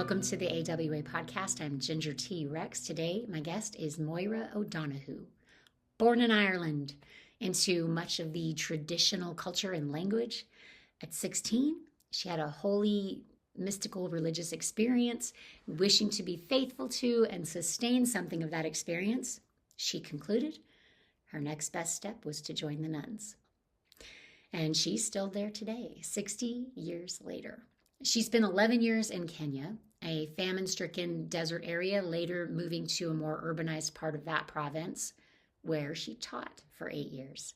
Welcome to the AWA podcast. I'm Ginger T. Rex. Today, my guest is Máire O'Donohoe. Born in Ireland into much of the traditional culture and language, at 16, she had a holy, mystical religious experience, wishing to be faithful to and sustain something of that experience. She concluded her next best step was to join the nuns. And she's still there today, 60 years later. She spent 11 years in Kenya, a famine-stricken desert area, later moving to a more urbanized part of that province, where she taught for 8 years.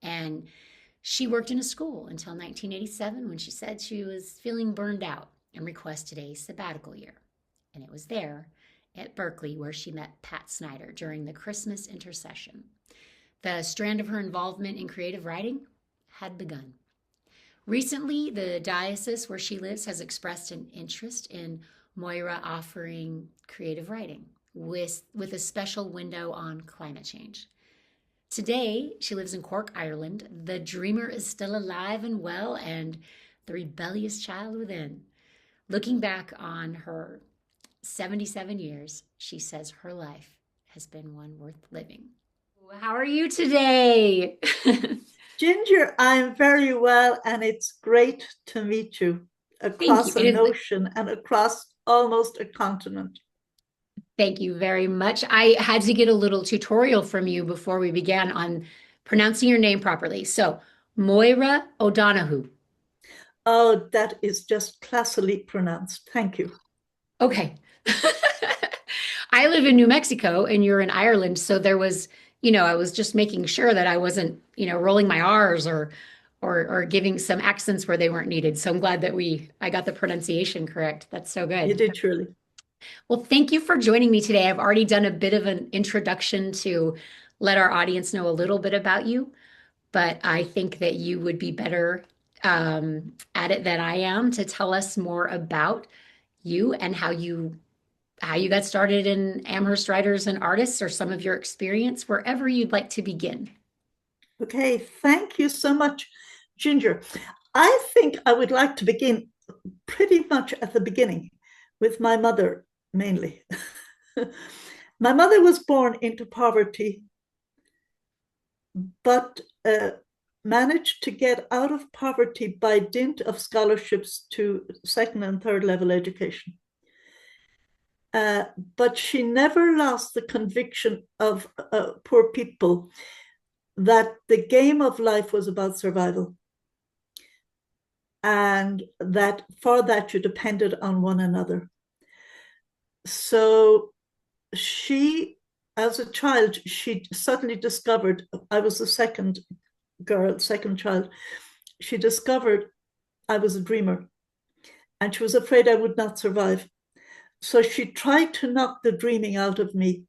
And she worked in a school until 1987, when she said she was feeling burned out and requested a sabbatical year. And it was there at Berkeley where she met Pat Snyder during the Christmas intercession. The strand of her involvement in creative writing had begun. Recently, the diocese where she lives has expressed an interest in Máire offering creative writing with a special window on climate change. Today, she lives in Cork, Ireland. The dreamer is still alive and well, and the rebellious child within. Looking back on her 77 years, she says her life has been one worth living. How are you today? Ginger, I'm very well, and it's great to meet you across an ocean and across almost a continent. Thank you very much. I had to get a little tutorial from you before we began on pronouncing your name properly. So, Máire O'Donohoe. Oh, that is just classically pronounced. Thank you. Okay. I live in New Mexico and you're in Ireland, so there was, I was just making sure that I wasn't, rolling my R's or giving some accents where they weren't needed. So I'm glad that I got the pronunciation correct. That's so good. You did truly. Well, thank you for joining me today. I've already done a bit of an introduction to let our audience know a little bit about you, but I think that you would be better at it than I am to tell us more about you and how you got started in Amherst Writers and Artists, or some of your experience, wherever you'd like to begin. Okay, thank you so much, Ginger. I think I would like to begin pretty much at the beginning with my mother, mainly. My mother was born into poverty, but managed to get out of poverty by dint of scholarships to second and third level education. But she never lost the conviction of poor people that the game of life was about survival, and that for that you depended on one another. So she, as a child, she suddenly discovered, I was the second child, she discovered I was a dreamer, and she was afraid I would not survive. So she tried to knock the dreaming out of me,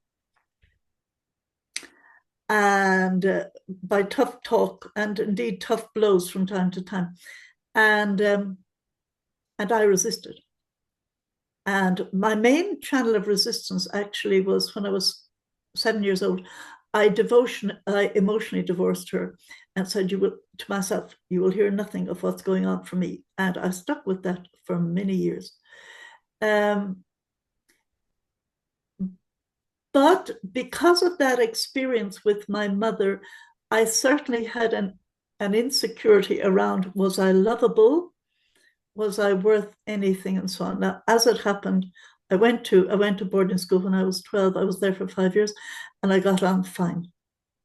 and by tough talk and indeed tough blows from time to time, and I resisted. And my main channel of resistance actually was when I was 7 years old. I emotionally divorced her and said, to myself, you will hear nothing of what's going on for me. And I stuck with that for many years. But because of that experience with my mother, I certainly had an insecurity around, was I lovable? Was I worth anything? And so on. Now, as it happened, I went to boarding school when I was 12. I was there for 5 years, and I got on fine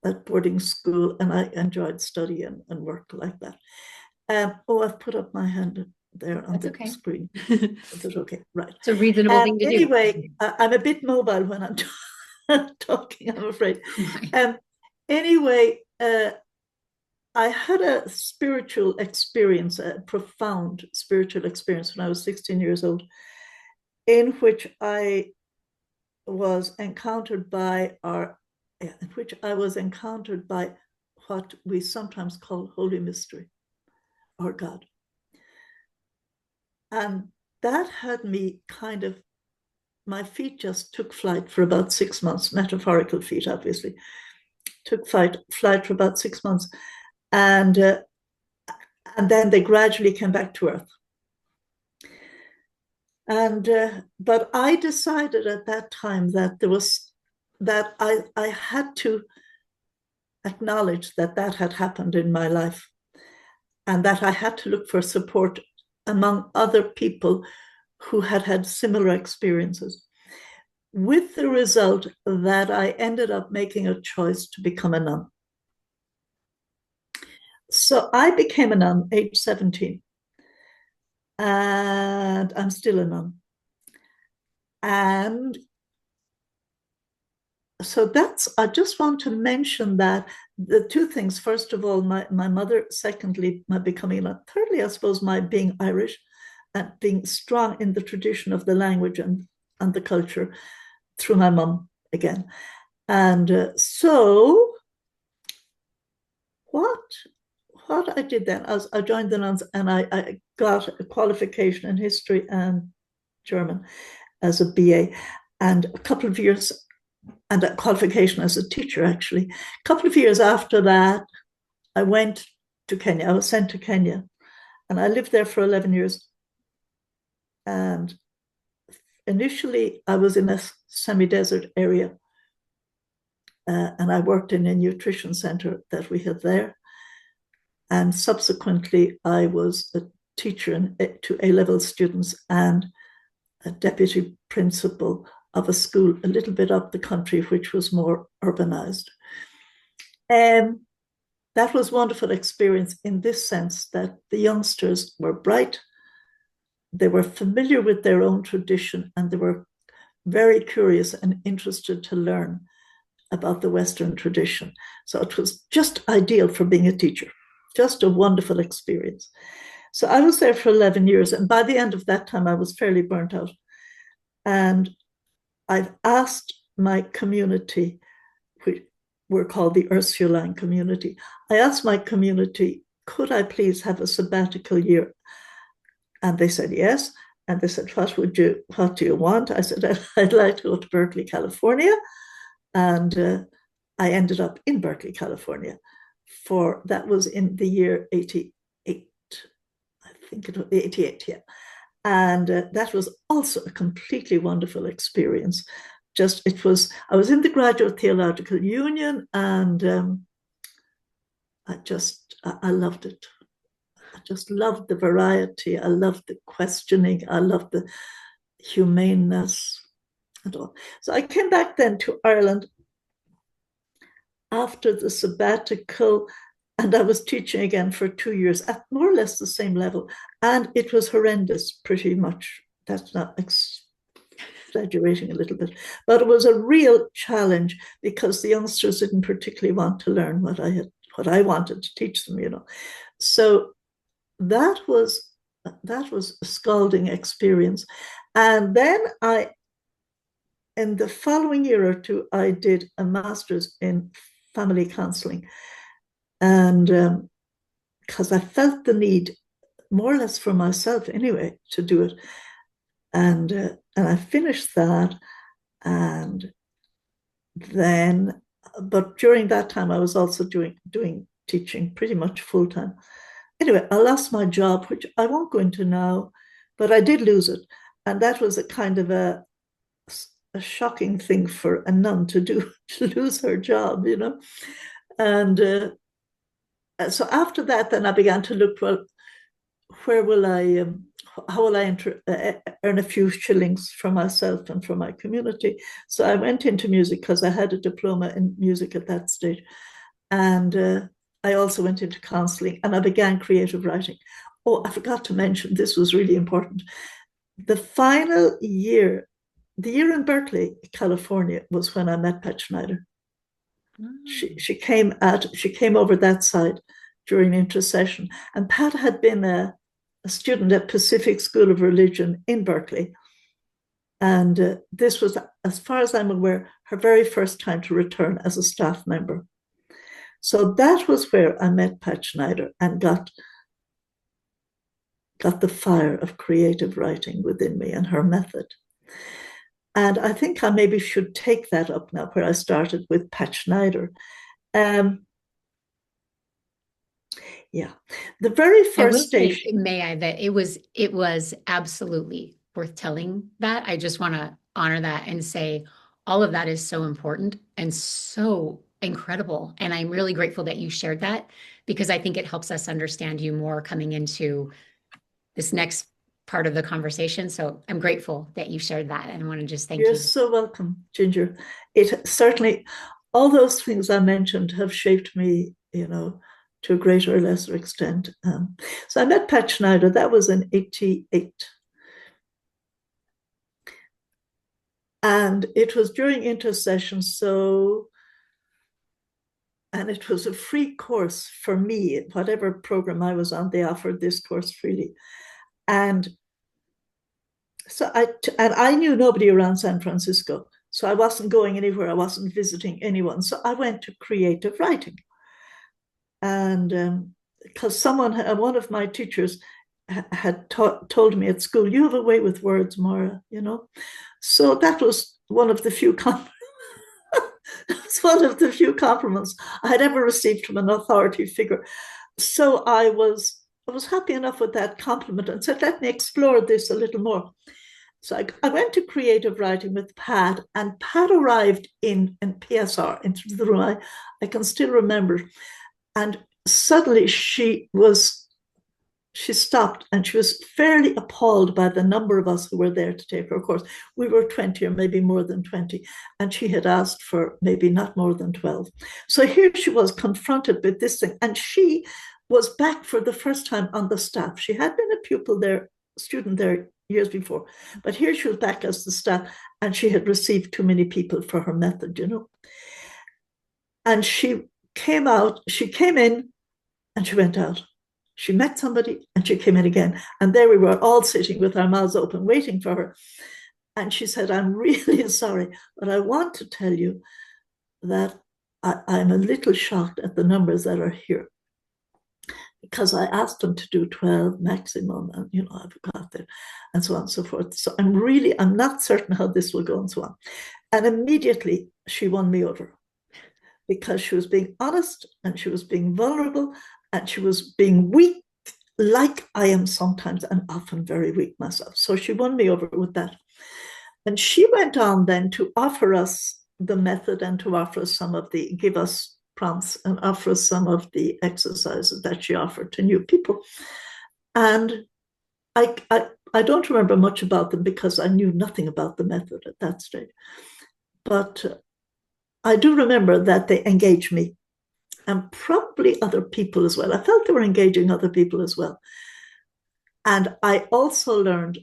at boarding school, and I enjoyed study and work like that. I've put up my hand there on the screen. That's okay, right. It's a reasonable thing to do. Anyway, I'm a bit mobile when I'm talking, I'm afraid. Anyway, I had a spiritual experience, a profound spiritual experience when I was 16 years old, in which I was encountered by what we sometimes call Holy Mystery, or God. And that had me my feet just took flight for about 6 months, metaphorical feet, obviously, took flight for about 6 months. And then they gradually came back to earth. And but I decided at that time that I had to acknowledge that that had happened in my life, and that I had to look for support among other people who had had similar experiences, with the result that I ended up making a choice to become a nun. So I became a nun age 17, and I'm still a nun. And so I just want to mention that the two things: first of all, my mother; secondly, my becoming a nun; thirdly, I suppose, my being Irish and being strong in the tradition of the language and the culture through my mum again. And so what what I did then, as I joined the nuns, and I got a qualification in history and German as a BA, and a couple of years, and a qualification as a teacher, actually. A couple of years after that, I went to Kenya. I was sent to Kenya, and I lived there for 11 years. And initially, I was in a semi-desert area, and I worked in a nutrition center that we had there. And subsequently, I was a teacher to A-level students and a deputy principal of a school a little bit up the country, which was more urbanized. And that was a wonderful experience in this sense that the youngsters were bright, they were familiar with their own tradition, and they were very curious and interested to learn about the Western tradition. So it was just ideal for being a teacher, just a wonderful experience. So I was there for 11 years, and by the end of that time, I was fairly burnt out. And I've asked my community, which were called the Ursuline community, I asked my community, could I please have a sabbatical year? And they said yes. And they said, what do you want? I said, I'd like to go to Berkeley, California. And I ended up in Berkeley, California that was in the year 88. I think it was 88, yeah. And that was also a completely wonderful experience. I was in the Graduate Theological Union, and I loved it. I just loved the variety. I loved the questioning. I loved the humaneness and all. So I came back then to Ireland after the sabbatical, and I was teaching again for 2 years at more or less the same level. And it was horrendous, pretty much. That's not exaggerating a little bit, but it was a real challenge because the youngsters didn't particularly want to learn what I wanted to teach them. So that was a scalding experience. And then in the following year or two, I did a master's in family counseling, and because I felt the need, more or less for myself anyway, to do it. And I finished that, and then, but during that time, I was also doing teaching pretty much full time. Anyway, I lost my job, which I won't go into now, but I did lose it, and that was a kind of a shocking thing for a nun to do, to lose her job. And so after that, then I began to look, well, where will how will I earn a few shillings for myself and for my community? So I went into music because I had a diploma in music at that stage. And I also went into counseling, and I began creative writing. Oh, I forgot to mention, this was really important. The final year, the year in Berkeley, California, was when I met Pat Schneider. She came over that side during intercession, and Pat had been a student at Pacific School of Religion in Berkeley, and this was, as far as I'm aware, her very first time to return as a staff member. So that was where I met Pat Schneider and got the fire of creative writing within me and her method. And I think I maybe should take that up now, where I started with Pat Schneider. Yeah, the very first stage. May I, that it was absolutely worth telling that. I just want to honor that and say all of that is so important and so incredible. And I'm really grateful that you shared that because I think it helps us understand you more coming into this next part of the conversation. So I'm grateful that you shared that and I want to just thank You're you. so welcome, Ginger. It certainly, all those things I mentioned have shaped me, to a greater or lesser extent. So I met Pat Schneider, that was in 88. And it was during intercession, and it was a free course for me. Whatever program I was on, they offered this course freely. And so I knew nobody around San Francisco. So I wasn't going anywhere. I wasn't visiting anyone. So I went to creative writing. And because one of my teachers had told me at school, you have a way with words, Máire, So that was one of the few That's one of the few compliments I had ever received from an authority figure. So I was happy enough with that compliment and said, let me explore this a little more. So I went to creative writing with Pat, and Pat arrived in PSR into the room. I can still remember. And suddenly she stopped, and she was fairly appalled by the number of us who were there to take her course. We were 20 or maybe more than 20, and she had asked for maybe not more than 12. So here she was confronted with this thing, and she was back for the first time on the staff. She had been a student there years before, but here she was back as the staff, and she had received too many people for her method, And she came in, and she went out. She met somebody and she came in again. And there we were all sitting with our mouths open, waiting for her. And she said, I'm really sorry, but I want to tell you that I'm a little shocked at the numbers that are here. Because I asked them to do 12 maximum, and I forgot that, and so on and so forth. So I'm not certain how this will go, and so on. And immediately she won me over because she was being honest and she was being vulnerable and she was being weak, like I am sometimes and often very weak myself. So she won me over with that. And she went on then to offer us the method and to offer us give us prompts and offer us some of the exercises that she offered to new people. And I don't remember much about them because I knew nothing about the method at that stage. But I do remember that they engaged me and probably other people as well. I felt they were engaging other people as well. And I also learned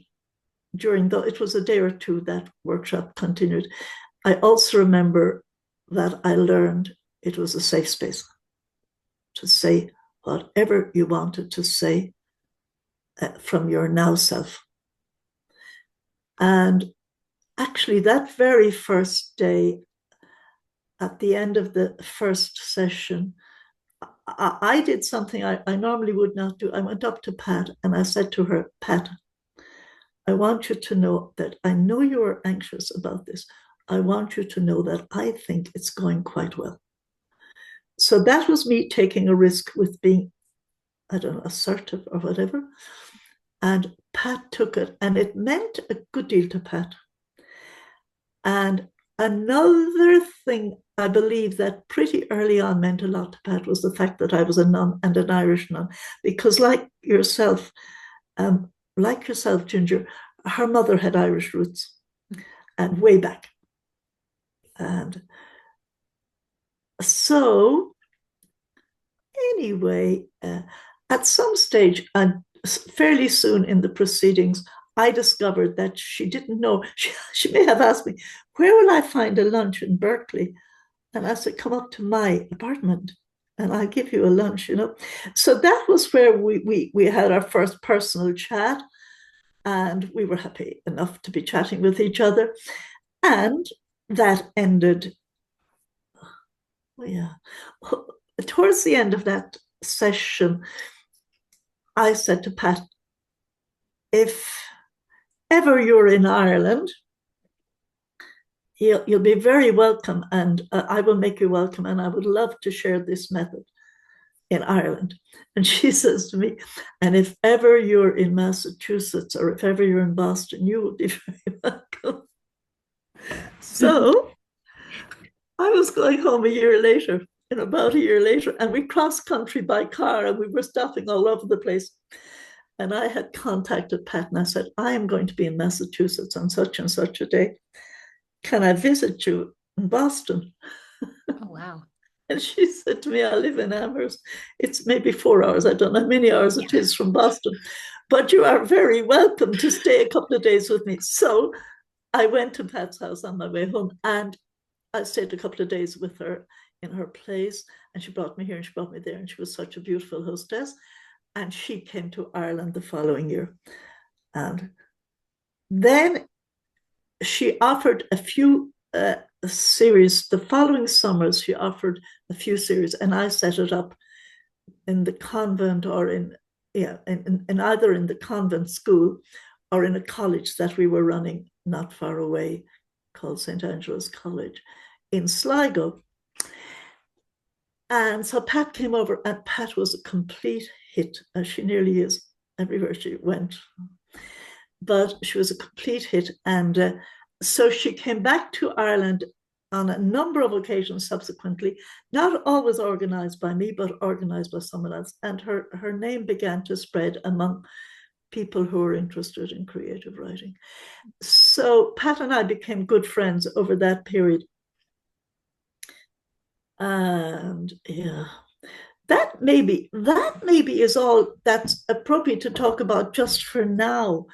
it was a day or two that workshop continued. I also remember that I learned it was a safe space to say whatever you wanted to say from your now self. And actually, that very first day, at the end of the first session, I did something I normally would not do. I went up to Pat and I said to her, Pat, I want you to know that I know you are anxious about this. I want you to know that I think it's going quite well. So that was me taking a risk with being, I don't know, assertive or whatever. And Pat took it, and it meant a good deal to Pat. And another thing I believe that pretty early on meant a lot to Pat was the fact that I was a nun and an Irish nun, because like yourself, Ginger, her mother had Irish roots and way back. And so anyway, at some stage, and fairly soon in the proceedings, I discovered that she didn't know. She may have asked me, where will I find a lunch in Berkeley? And I said, come up to my apartment and I'll give you a lunch, So that was where we had our first personal chat, and we were happy enough to be chatting with each other. And that ended, towards the end of that session, I said to Pat, if ever you're in Ireland, you'll be very welcome, and I will make you welcome, and I would love to share this method in Ireland. And she says to me, and if ever you're in Massachusetts or if ever you're in Boston, you will be very welcome. So I was going home a year later, in about a year later, and we crossed country by car and we were stopping all over the place. And I had contacted Pat and I said, I am going to be in Massachusetts on such and such a day. Can I visit you in Boston? Oh, wow. And she said to me, I live in Amherst. It's maybe 4 hours. I don't know how many hours it is from Boston, but you are very welcome to stay a couple of days with me. So I went to Pat's house on my way home and I stayed a couple of days with her in her place. And she brought me here and she brought me there. And she was such a beautiful hostess. And she came to Ireland the following year. And then she offered a few series. The following summers, she offered a few series, and I set it up in the convent or in either in the convent school or in a college that we were running not far away called St. Angela's College in Sligo. And so Pat came over, and Pat was a complete hit, as she nearly is everywhere she went. But she was a complete hit. And so she came back to Ireland on a number of occasions subsequently, not always organized by me, but organized by someone else. And her name began to spread among people who were interested in creative writing. So Pat and I became good friends over that period. And yeah, that maybe is all that's appropriate to talk about just for now.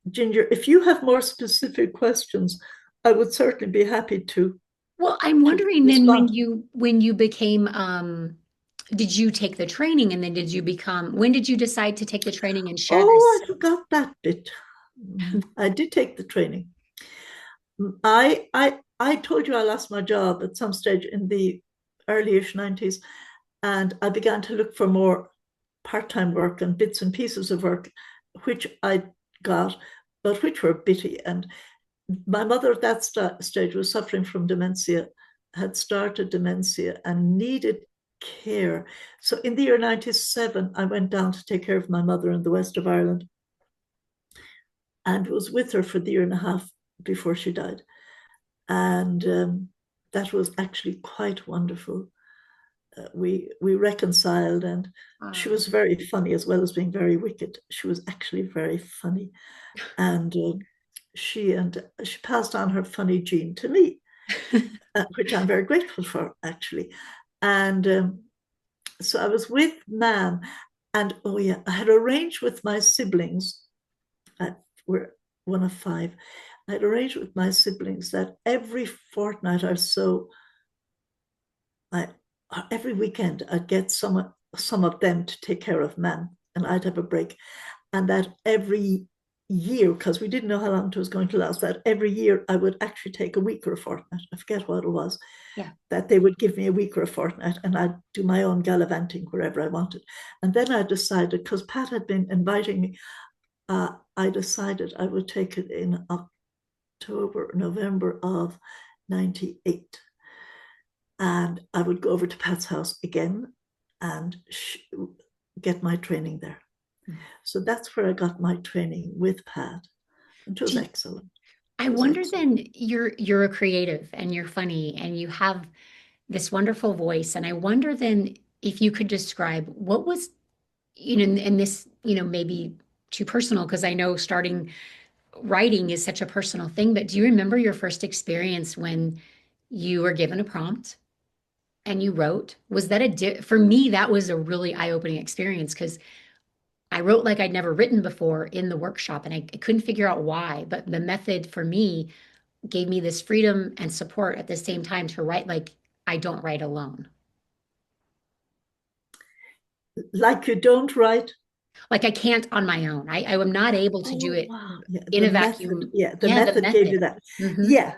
Ginger, if you have more specific questions, I would certainly be happy to Well, I'm wondering then respond. when you became did you take the training and then did you become when did you decide to take the training and share Oh, this? I forgot that bit. I did take the training. I told you I lost my job at some stage in the early-ish 90s, and I began to look for more part-time work and bits and pieces of work, which I got, but which were bitty. And my mother at that stage was suffering from dementia, had started dementia and needed care. So in the year 97, I went down to take care of my mother in the west of Ireland and was with her for the year and a half before she died. And that was actually quite wonderful. We reconciled, and she was very funny as well as being very wicked. She was actually very funny, and she passed on her funny gene to me, which I'm very grateful for actually. And so I was with Nan, and oh yeah, I had arranged with my siblings. We're one of five. I had arranged with my siblings that every fortnight or so, every weekend, I'd get some of them to take care of Nan, and I'd have a break. And that every year, because we didn't know how long it was going to last, that every year I would actually take a week or a fortnight. I forget what it was. Yeah. That they would give me a week or a fortnight, and I'd do my own gallivanting wherever I wanted. And then I decided, because Pat had been inviting me, I decided I would take it in October, November of 98. And I would go over to Pat's house again and get my training there. Mm-hmm. So that's where I got my training with Pat. It was excellent. I wonder then you're a creative and you're funny and you have this wonderful voice. And I wonder then if you could describe what was, and this, maybe too personal because I know starting writing is such a personal thing, but do you remember your first experience when you were given a prompt and you wrote? Was that for me, that was a really eye-opening experience because I wrote like I'd never written before in the workshop and I couldn't figure out why, but the method for me gave me this freedom and support at the same time to write like I don't write alone. Like you don't write? Like I can't on my own. I am not able to do it wow. Yeah, in the a method. vacuum. Yeah, the Yeah, the method gave you method. that. Mm-hmm. Yeah,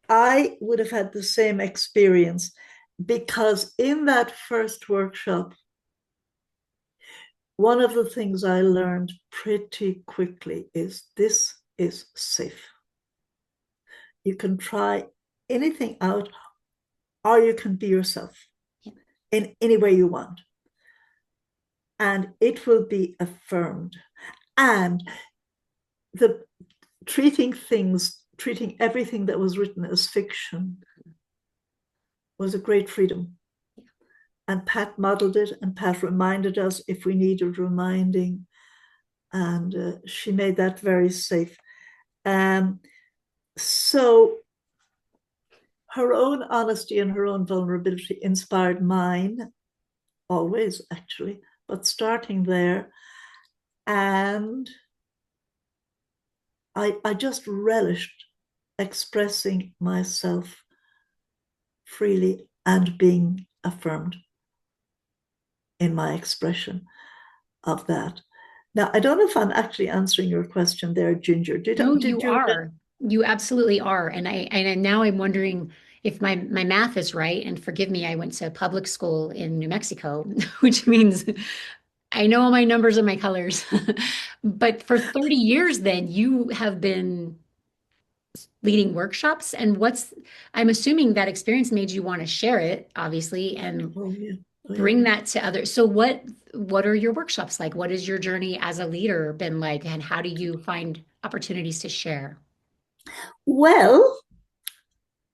I would have had the same experience because in that first workshop, one of the things I learned pretty quickly is this is safe. You can try anything out, or you can be yourself in any way you want. and it will be affirmed. And the treating everything that was written as fiction was a great freedom. And Pat modeled it, and Pat reminded us if we needed reminding. And she made that very safe. So her own honesty and her own vulnerability inspired mine, always actually, but starting there. And I just relished expressing myself freely and being affirmed in my expression of that. Now, I don't know if I'm actually answering your question there, Ginger. No, Did you you? are. You absolutely are. And now I'm wondering if my math is right. And forgive me, I went to public school in New Mexico, which means I know all my numbers and my colors. But for 30 years then, you have been leading workshops. And I'm assuming that experience made you want to share it, obviously, and Oh, yeah. Oh, yeah. bring that to others. So what are your workshops like? What has your journey as a leader been like? And how do you find opportunities to share? Well,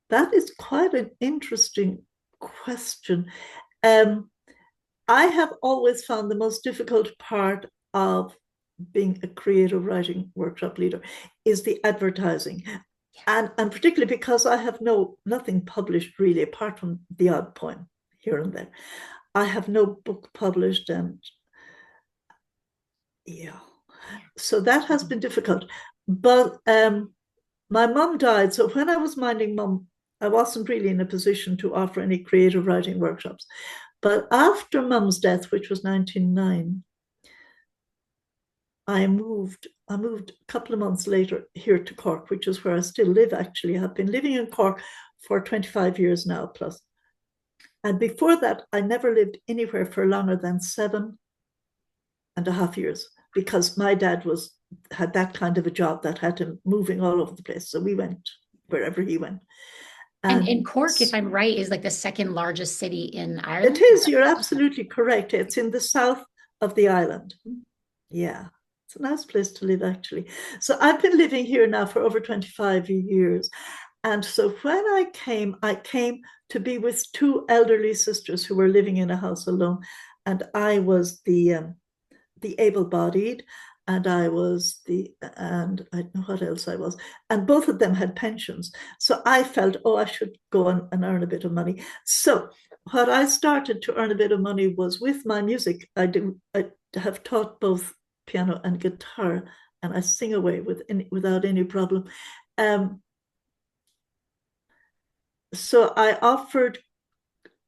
that is quite an interesting question. Um, I have always found the most difficult part of being a creative writing workshop leader is the advertising. And particularly because I have nothing published really, apart from the odd poem here and there. I have no book published, and yeah, so that has been difficult. But my mum died, so when I was minding mum, I wasn't really in a position to offer any creative writing workshops. But after mum's death, which was 1999, I moved a couple of months later here to Cork, which is where I still live. Actually, I've been living in Cork for 25 years now plus. And before that, I never lived anywhere for longer than 7.5 years, because my dad had that kind of a job that had him moving all over the place. So we went wherever he went. And Cork, if I'm right, is like the second largest city in Ireland. It is. You're absolutely correct. It's in the south of the island. Yeah. It's a nice place to live, actually. So I've been living here now for over 25 years. And so when I came to be with two elderly sisters who were living in a house alone. And I was the able-bodied, and I don't know what else I was. And both of them had pensions. So I felt, I should go and earn a bit of money. So what I started to earn a bit of money was with my music. I have taught both piano and guitar, and I sing away without any problem. So I offered,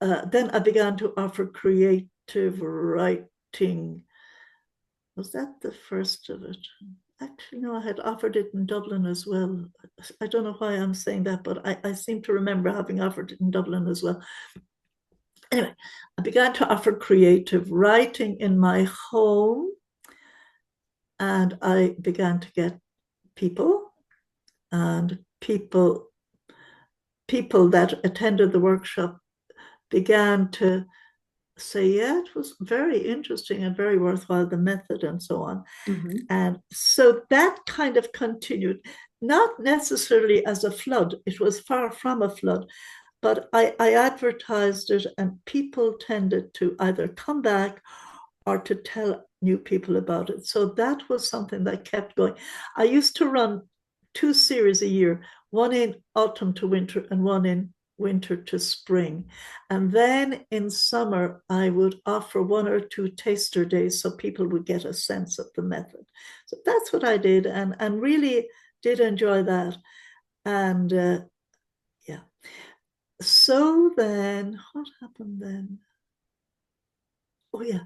then I began to offer creative writing. Was that the first of it? Actually, no, I had offered it in Dublin as well. I don't know why I'm saying that, but I seem to remember having offered it in Dublin as well. Anyway, I began to offer creative writing in my home, and I began to get people that attended the workshop began to say, yeah, it was very interesting and very worthwhile, the method and so on. Mm-hmm. And so that kind of continued, not necessarily as a flood. It was far from a flood, but I advertised it, and people tended to either come back or to tell new people about it. So that was something that kept going. I used to run 2 series a year, one in autumn to winter and one in winter to spring. And then in summer, I would offer 1 or 2 taster days so people would get a sense of the method. So that's what I did, and really did enjoy that. And yeah. So then, what happened then? Oh, yeah.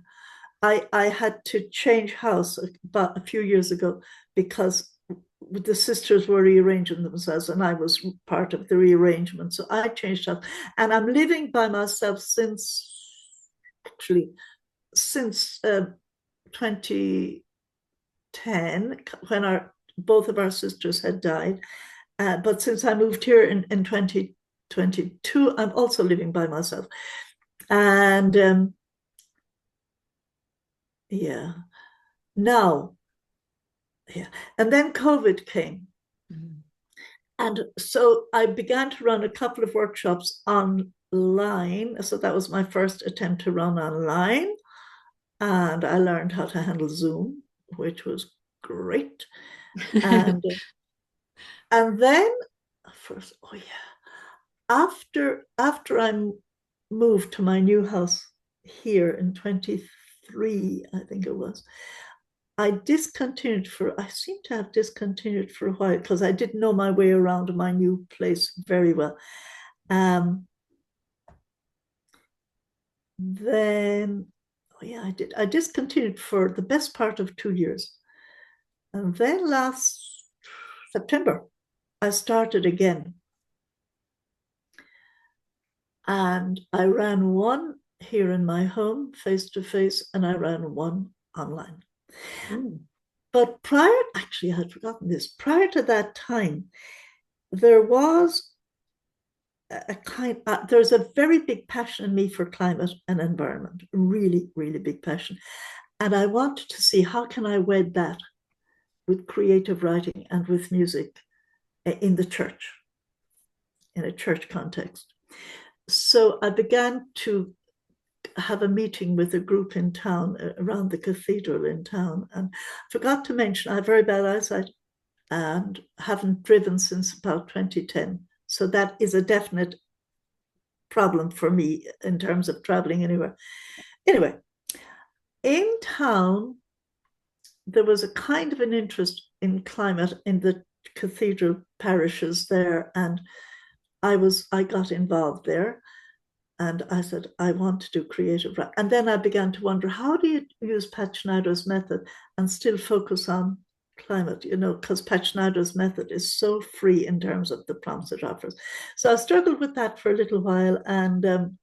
I had to change house about a few years ago because the sisters were rearranging themselves, and I was part of the rearrangement. So I changed house, and I'm living by myself since 2010, when both of our sisters had died. But since I moved here in 2022, I'm also living by myself. And yeah. Now, yeah. And then COVID came. Mhm. And so I began to run a couple of workshops online. So that was my first attempt to run online. And I learned how to handle Zoom, which was great. And and then first, oh yeah, after I moved to my new house here in 23, I think it was, I seem to have discontinued for a while because I didn't know my way around my new place very well. Um, then, oh yeah, I did. I discontinued for the best part of 2 years. And then last September, I started again. And I ran one here in my home, face to face, and I ran one online. Mm. But actually, I had forgotten this. Prior to that time, there was there's a very big passion in me for climate and environment, really, really big passion. And I wanted to see how can I wed that with creative writing and with music in the church, in a church context. So I began to have a meeting with a group in town around the cathedral in town. And forgot to mention, I have very bad eyesight and haven't driven since about 2010. So that is a definite problem for me in terms of traveling anywhere. Anyway, in town, there was a kind of an interest in climate in the cathedral parishes there, and I got involved there. And I said, I want to do creative writing. And then I began to wonder, how do you use Pat Schneider's method and still focus on climate? Because Pat Schneider's method is so free in terms of the prompts it offers. So I struggled with that for a little while, and then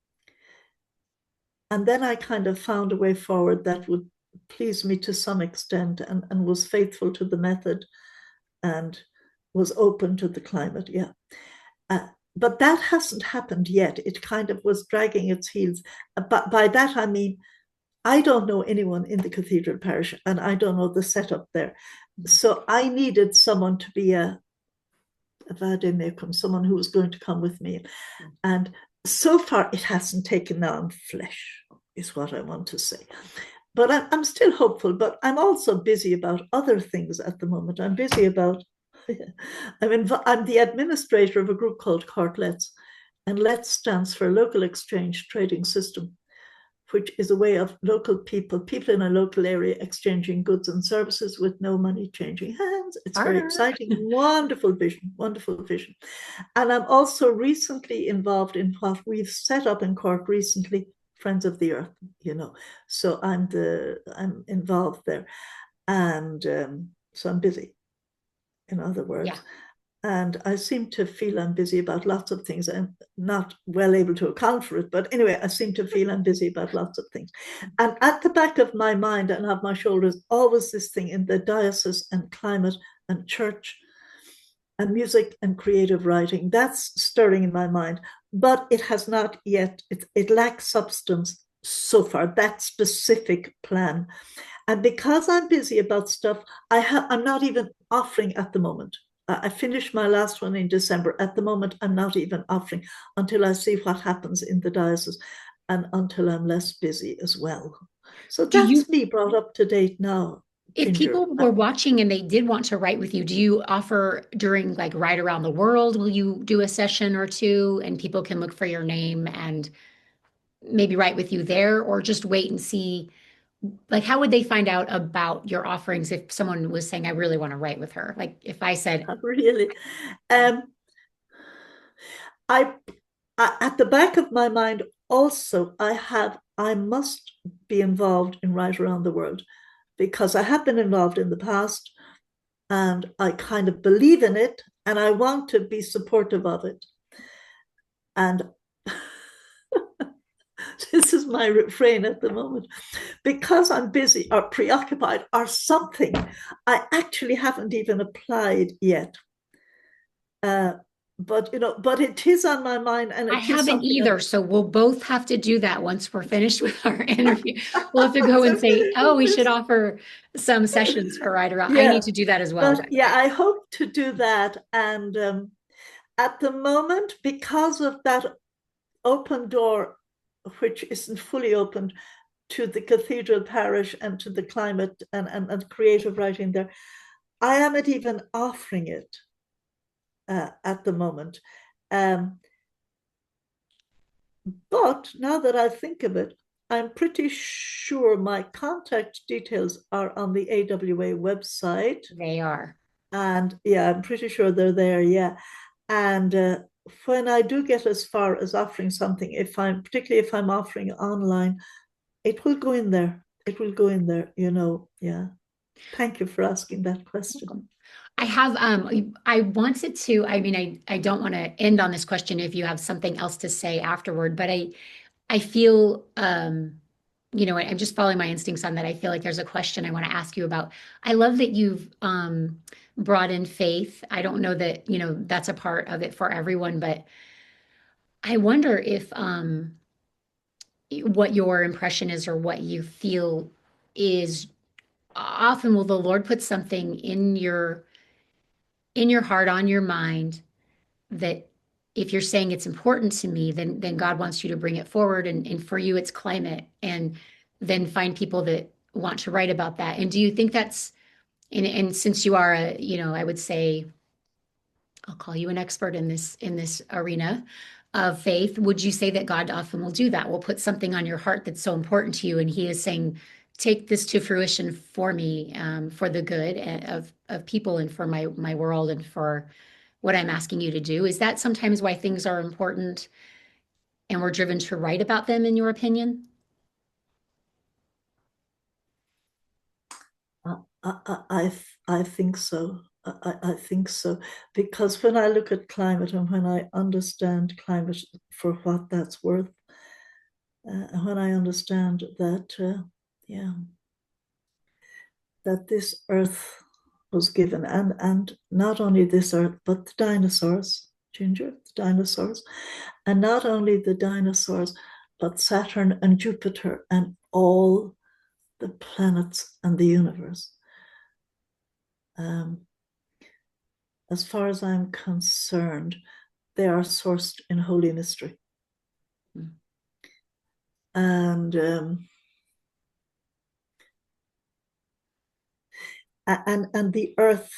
I kind of found a way forward that would please me to some extent, and was faithful to the method and was open to the climate. Yeah. Uh, but that hasn't happened yet. It kind of was dragging its heels. But by that, I mean, I don't know anyone in the cathedral parish, and I don't know the setup there. So I needed someone to be a vademecum, someone who was going to come with me. And so far, it hasn't taken on flesh, is what I want to say. But I'm still hopeful, but I'm also busy about other things at the moment. I'm busy about I'm the administrator of a group called Cork Let's, and Let's stands for Local Exchange Trading System, which is a way of people in a local area exchanging goods and services with no money changing hands. It's very exciting, wonderful vision, wonderful vision. And I'm also recently involved in what we've set up in Cork recently, Friends of the Earth. So I'm involved there, and so I'm busy, in other words. Yeah. And I seem to feel I'm busy about lots of things. I'm not well able to account for it, but anyway, I seem to feel I'm busy about lots of things. And at the back of my mind and of my shoulders, always this thing in the diocese and climate and church and music and creative writing. That's stirring in my mind, but it has not yet, it lacks substance so far, that specific plan. And because I'm busy about stuff, I'm not even offering at the moment. I finished my last one in December. At the moment, I'm not even offering until I see what happens in the diocese and until I'm less busy as well. So Do you, that's me brought up to date now, if Ginger. people were watching and they did want to write with you, do you offer during like Write Around the World? Will you do a session or two and people can look for your name and maybe write with you there, or just wait and see? Like, how would they find out about your offerings if someone was saying, I really want to write with her? Like, if I said, Really. Um, I at the back of my mind also I must be involved in Right Around the World because I have been involved in the past and I kind of believe in it and I want to be supportive of it. And this is my refrain at the moment. Because I'm busy or preoccupied or something, I actually haven't even applied yet. but it is on my mind, and I it is haven't something either, so we'll both have to do that once we're finished with our interview. We'll have to go and so say, finish oh, with we should this. offer some sessions for Right Around. I need Yeah, to do that as well, by but the yeah, way. I hope to do that. And at the moment, because of that open door, which isn't fully opened, to the cathedral parish and to the climate and creative writing there, I haven't even offering it at the moment. Um, but now that I think of it, I'm pretty sure my contact details are on the AWA website. They are. And yeah, I'm pretty sure they're there. Yeah. And when I do get as far as offering something, if I'm particularly if I'm offering online, it will go in there. It will go in there, Yeah. Thank you for asking that question. Welcome. I have I wanted to, I mean, I don't want to end on this question if you have something else to say afterward, but I feel I'm just following my instincts on that. I feel like there's a question I want to ask you about. I love that you've brought in faith. I don't know that, that's a part of it for everyone, but I wonder if what your impression is or what you feel is often will the Lord put something in your heart, on your mind that if you're saying it's important to me, then God wants you to bring it forward. And for you, it's climate. And then find people that want to write about that. And do you think that's and since you are I would say I'll call you an expert in this arena of faith, would you say that God often will do that? Will put something on your heart that's so important to you, and He is saying, "Take this to fruition for me, for the good of people and for my world and for what I'm asking you to do." Is that sometimes why things are important and we're driven to write about them, in your opinion? I think so. I think so. Because when I look at climate and when I understand climate for what that's worth, when I understand that, yeah, that this earth was given, and not only this earth, but the dinosaurs, Ginger, the dinosaurs, and not only the dinosaurs, but Saturn and Jupiter and all the planets and the universe. Um, as far as I'm concerned, they are sourced in holy mystery. Mm. And the earth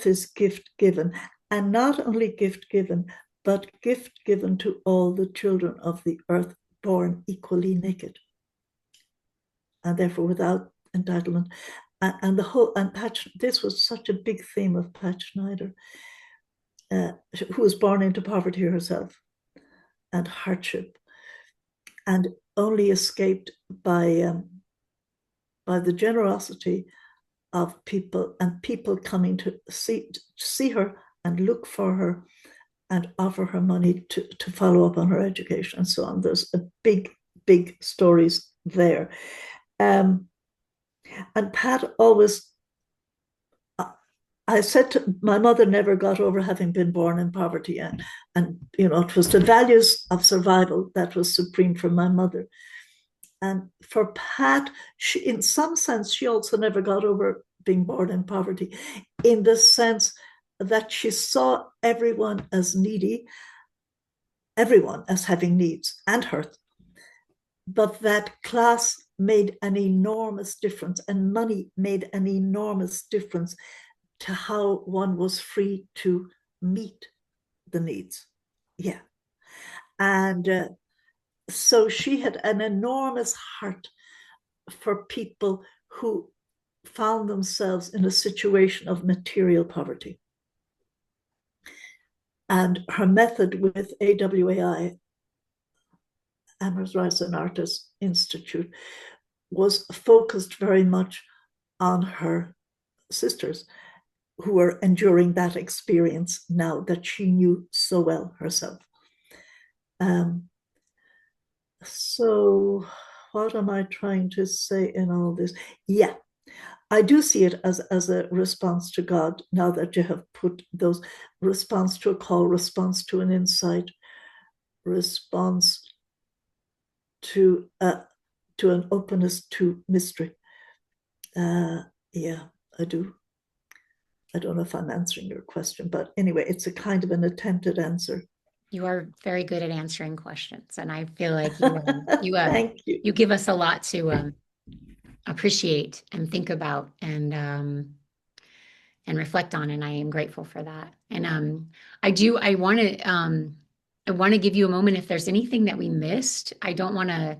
is gift given, and not only gift given, but gift given to all the children of the earth, born equally naked, and therefore without entitlement. And the whole and Pat, this was such a big theme of Pat Schneider, who was born into poverty herself and hardship, and only escaped by the generosity of people, and people coming to see her and look for her and offer her money to follow up on her education and so on. There's a big stories there. Um, and Pat always, I said my mother never got over having been born in poverty, and it was the values of survival that was supreme for my mother. And for Pat, in some sense, she also never got over being born in poverty, in the sense that she saw everyone as needy, everyone as having needs and hurt, but that class made an enormous difference, and money made an enormous difference to how one was free to meet the needs. Yeah. And so she had an enormous heart for people who found themselves in a situation of material poverty. And her method with AWAI, Amherst Rice and Artists Institute, was focused very much on her sisters who were enduring that experience now that she knew so well herself. Um, so, what am I trying to say in all this? Yeah, I do see it as a response to God, now that you have put those response to a call, response to an insight, response to an openness to mystery. Yeah, I do. I don't know if I'm answering your question, but anyway, it's a kind of an attempted answer. You are very good at answering questions, and I feel like you Thank you. you give us a lot to appreciate and think about and reflect on, and I am grateful for that. And I want to give you a moment if there's anything that we missed. I don't want to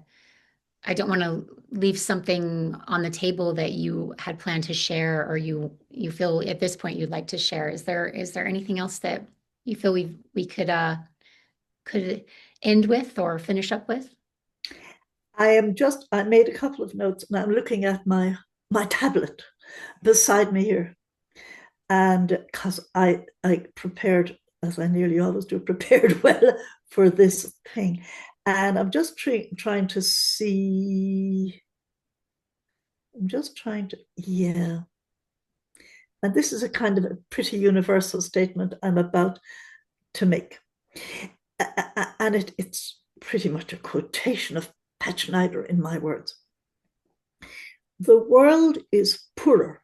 leave something on the table that you had planned to share or you feel at this point you'd like to share. Is there anything else that you feel we could end with or finish up with? I made a couple of notes and I'm looking at my tablet beside me here. And because I prepared, as I nearly always do, prepared well for this thing. And I'm just trying to see, I'm just trying to, yeah. And this is a kind of a pretty universal statement I'm about to make. And it's pretty much a quotation of Pat Schneider in my words. The world is poorer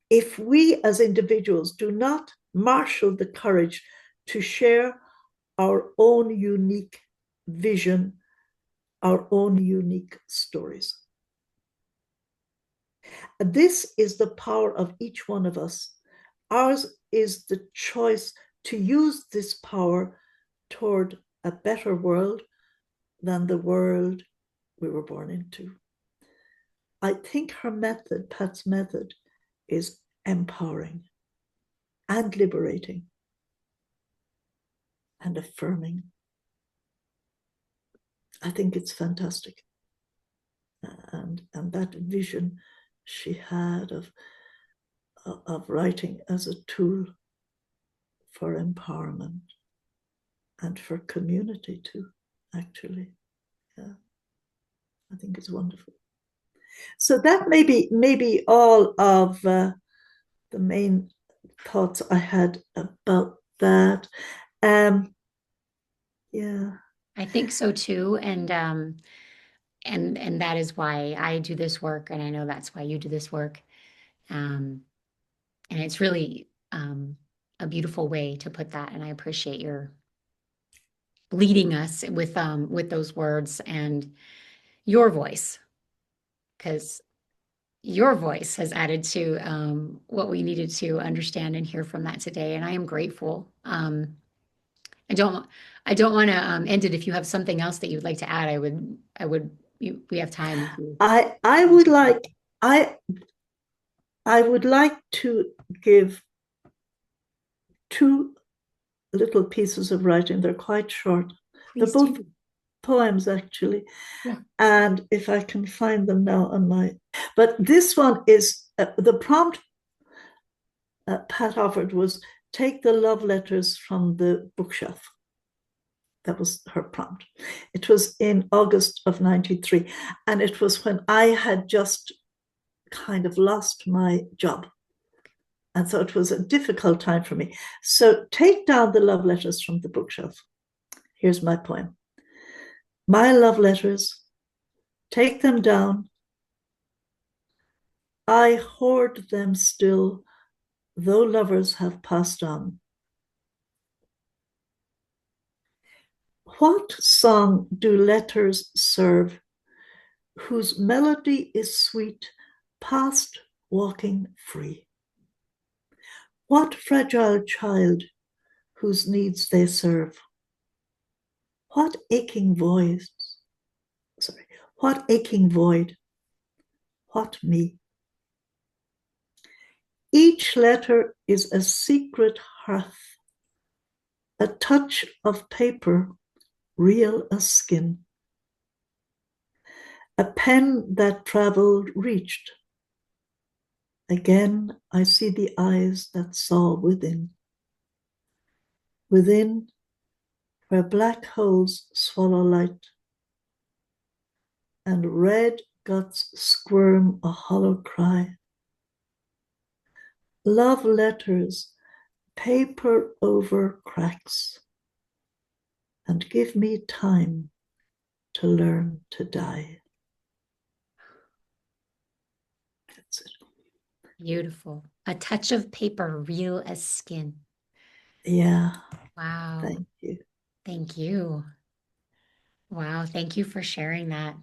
if we as individuals do not marshal the courage to share our own unique vision, our own unique stories. And this is the power of each one of us. Ours is the choice to use this power toward a better world than the world we were born into. I think her method, Pat's method, is empowering and liberating and affirming. I think it's fantastic. And that vision she had of writing as a tool for empowerment and for community too, actually. Yeah, I think it's wonderful. So that may be all of the main thoughts I had about that. Yeah. I think so too. And that is why I do this work, and I know that's why you do this work. Um, and it's really a beautiful way to put that. And I appreciate your leading us with those words and your voice, because your voice has added to what we needed to understand and hear from that today. And I am grateful. I don't I don't want to end it. If you have something else that you'd like to add, we have time. I would like I I would like to give two little pieces of writing. They're quite short. They're Please both do. poems, actually. Yeah. And if I can find them now on my. But this one is the prompt Pat offered was take the love letters from the bookshelf. That was her prompt. It was in August of 93. And it was when I had just kind of lost my job. And so it was a difficult time for me. So take down the love letters from the bookshelf. Here's my poem. My love letters, take them down. I hoard them still, though lovers have passed on. What song do letters serve, whose melody is sweet, past walking free? What fragile child whose needs they serve? What aching void? What aching void? What me? Each letter is a secret hearth, a touch of paper, real as skin. A pen that traveled, reached. Again, I see the eyes that saw within. Within, where black holes swallow light, and red guts squirm a hollow cry. Love letters paper over cracks, and give me time to learn to die. That's it. Beautiful. A touch of paper, real as skin. Yeah, Wow. thank you. Thank you. Wow. Thank you for sharing that.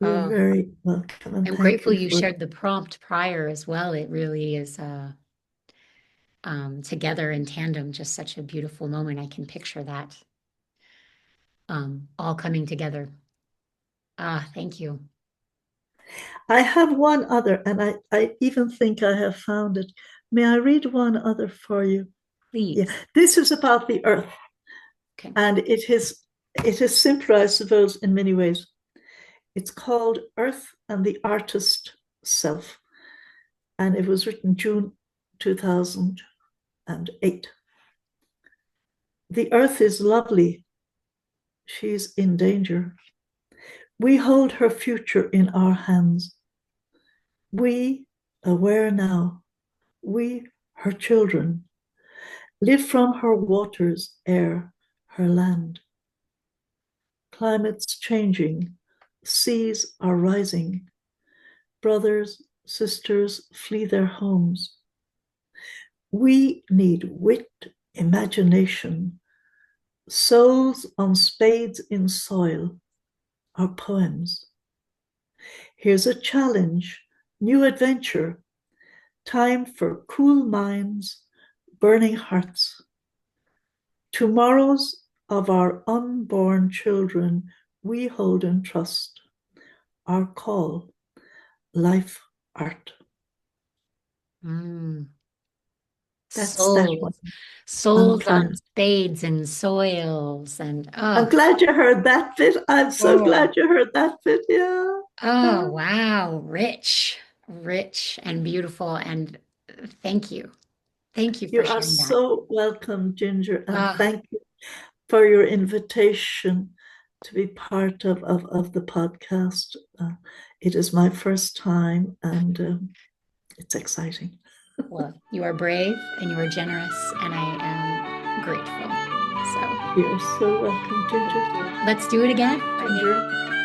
You're Oh, very welcome, and I'm thank grateful you you for. shared the prompt prior as well. It really is together in tandem, just such a beautiful moment. I can picture that all coming together. Ah, thank you. I have one other, and I even think I have found it. May I read one other for you? Yeah, Please. this is about the earth, Okay. and it is simpler, I suppose, in many ways. It's called Earth and the Artist Self, and it was written June 2008. The earth is lovely. She's in danger. We hold her future in our hands. We, aware now, we, her children, live from her waters, air, her land. Climate's changing, seas are rising. Brothers, sisters flee their homes. We need wit, imagination, souls on spades in soil, our poems. Here's a challenge, new adventure, time for cool minds, burning hearts. Tomorrows of our unborn children we hold in trust. Our call, life art. Mm. That's that Souls, one. souls on Unplanned. spades and soils and I'm glad you heard that bit. I'm so oh, glad you heard that bit. Yeah. oh, wow, rich, rich and beautiful. And thank you. Thank you for You are sharing that. so welcome, Ginger, and Ah, thank you for your invitation to be part of the podcast. It is my first time, and it's exciting. well, you are brave and you are generous, and I am grateful. So You're so welcome, Ginger. let's do it again. Ginger.